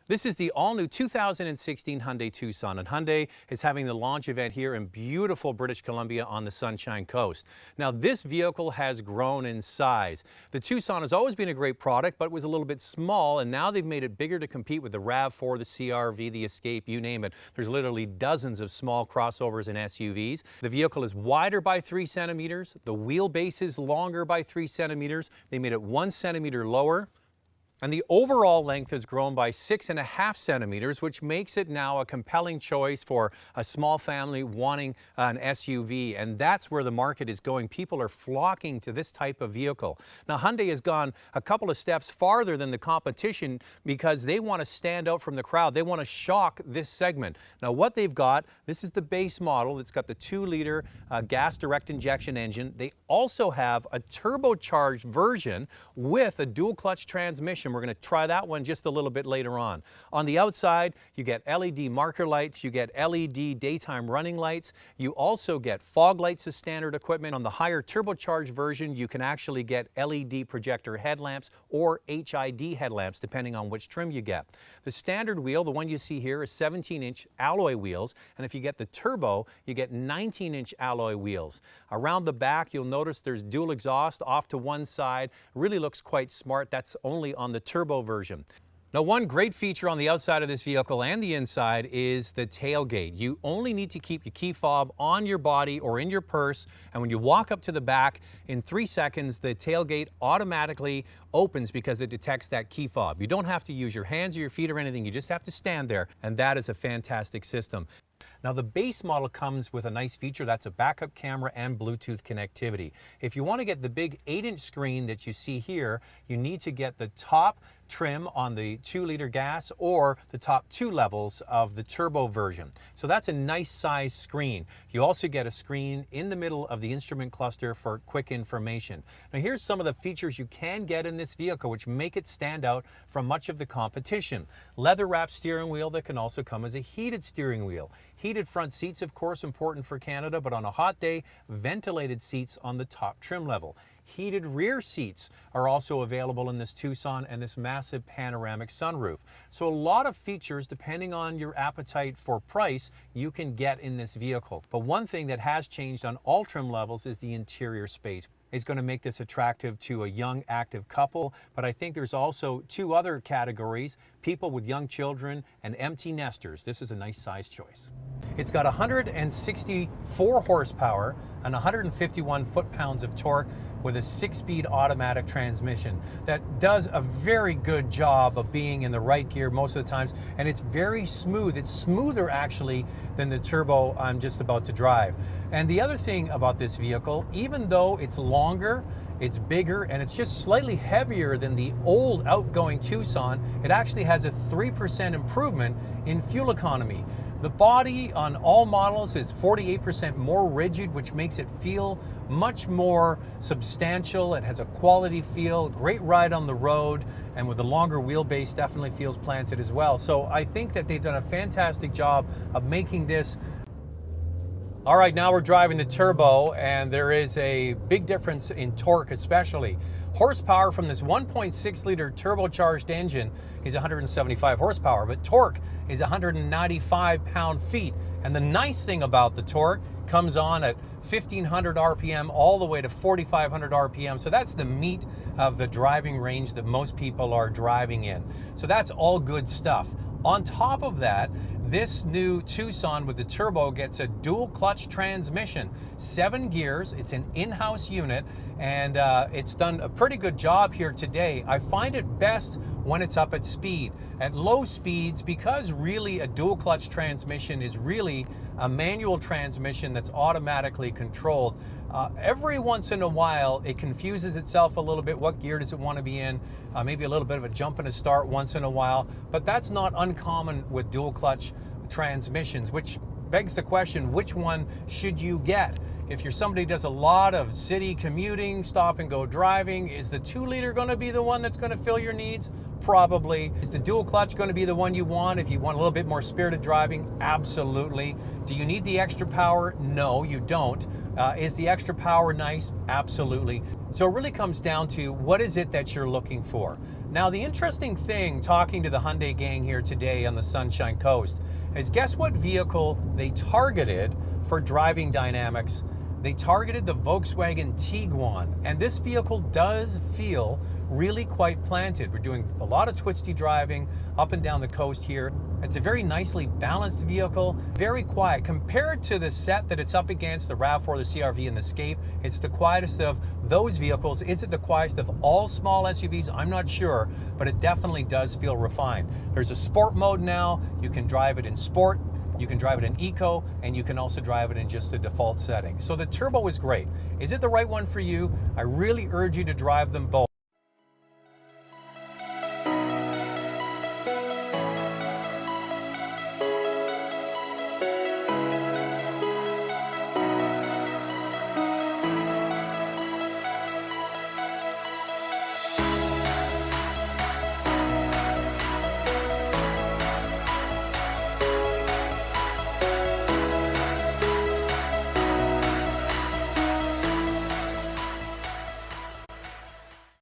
This is the all-new 2016 Hyundai Tucson, and Hyundai is having the launch event here in beautiful British Columbia on the Sunshine Coast. Now, this vehicle has grown in size. The Tucson has always been a great product, but was a little bit small, and now they've made it bigger to compete with the RAV4, the CR-V, the Escape, you name it. There's literally dozens of small crossovers and SUVs. The vehicle is wider by 3 centimeters. The wheelbase is longer by 3 centimeters. They made it 1 centimeter lower. And the overall length has grown by 6.5 centimeters, which makes it now a compelling choice for a small family wanting an SUV. And that's where the market is going. People are flocking to this type of vehicle. Now, Hyundai has gone a couple of steps farther than the competition because they want to stand out from the crowd. They want to shock this segment. Now, what they've got, this is the base model. It's got the 2-liter gas direct injection engine. They also have a turbocharged version with a dual clutch transmission. We're going to try that one just a little bit later on. On the outside, you get LED marker lights, you get LED daytime running lights, you also get fog lights as standard equipment. On the higher turbocharged version, you can actually get LED projector headlamps or HID headlamps, depending on which trim you get. The standard wheel, the one you see here, is 17-inch alloy wheels, and if you get the turbo, you get 19-inch alloy wheels. Around the back, you'll notice there's dual exhaust off to one side. Really looks quite smart. That's only on the turbo version. Now, one great feature on the outside of this vehicle and the inside is the tailgate. You only need to keep your key fob on your body or in your purse, and when you walk up to the back, in 3 seconds, the tailgate automatically opens because it detects that key fob. You don't have to use your hands or your feet or anything. You just have to stand there, and that is a fantastic system. Now, the base model comes with a nice feature. That's a backup camera and Bluetooth connectivity. If you want to get the big 8-inch screen that you see here, you need to get the top trim on the 2-liter gas or the top 2 levels of the turbo version. So that's a nice size screen. You also get a screen in the middle of the instrument cluster for quick information. Now, here's some of the features you can get in this vehicle which make it stand out from much of the competition. Leather wrapped steering wheel that can also come as a heated steering wheel. Heated front seats, of course, important for Canada, but on a hot day, ventilated seats on the top trim level. Heated rear seats are also available in this Tucson, and this massive panoramic sunroof. So a lot of features, depending on your appetite for price, you can get in this vehicle. But one thing that has changed on all trim levels is the interior space. It's going to make this attractive to a young, active couple, but I think there's also 2 other categories, people with young children and empty nesters. This is a nice size choice. It's got 164 horsepower and 151 foot-pounds of torque with a 6-speed automatic transmission that does a very good job of being in the right gear most of the times, and it's very smooth. It's smoother actually than the turbo I'm just about to drive. And the other thing about this vehicle, even though it's longer, it's bigger, and it's just slightly heavier than the old outgoing Tucson, it actually has a 3% improvement in fuel economy. The body on all models is 48% more rigid, which makes it feel much more substantial. It has a quality feel, great ride on the road, and with the longer wheelbase definitely feels planted as well. So I think that they've done a fantastic job of making this. All right, now we're driving the turbo, and there is a big difference in torque especially. Horsepower from this 1.6-liter turbocharged engine is 175 horsepower, but torque is 195 pound-feet. And the nice thing about the torque comes on at 1,500 RPM all the way to 4,500 RPM. So that's the meat of the driving range that most people are driving in. So that's all good stuff. On top of that, this new Tucson with the turbo gets a dual clutch transmission, 7 gears. It's an in-house unit, and it's done a pretty good job here today. I find it best when it's up at speed. At low speeds, because really a dual clutch transmission is really a manual transmission that's automatically controlled. Every once in a while, it confuses itself a little bit. What gear does it want to be in? Maybe a little bit of a jump and a start once in a while, but that's not uncommon with dual clutch transmissions, which begs the question, which one should you get? If you're somebody who does a lot of city commuting, stop and go driving, is the 2-liter going to be the one that's going to fill your needs? Probably. Is the dual clutch going to be the one you want if you want a little bit more spirited driving? Absolutely. Do you need the extra power? No, you don't. Is the extra power nice? Absolutely. So it really comes down to what is it that you're looking for. Now, the interesting thing talking to the Hyundai gang here today on the Sunshine Coast is guess what vehicle they targeted for driving dynamics? They targeted the Volkswagen Tiguan, and this vehicle does feel really quite planted. We're doing a lot of twisty driving up and down the coast here. It's a very nicely balanced vehicle, very quiet. Compared to the set that it's up against, the RAV4, the CR-V, and the Escape, it's the quietest of those vehicles. Is it the quietest of all small SUVs? I'm not sure, but it definitely does feel refined. There's a sport mode now. You can drive it in sport, you can drive it in eco, and you can also drive it in just the default setting. So the turbo is great. Is it the right one for you? I really urge you to drive them both.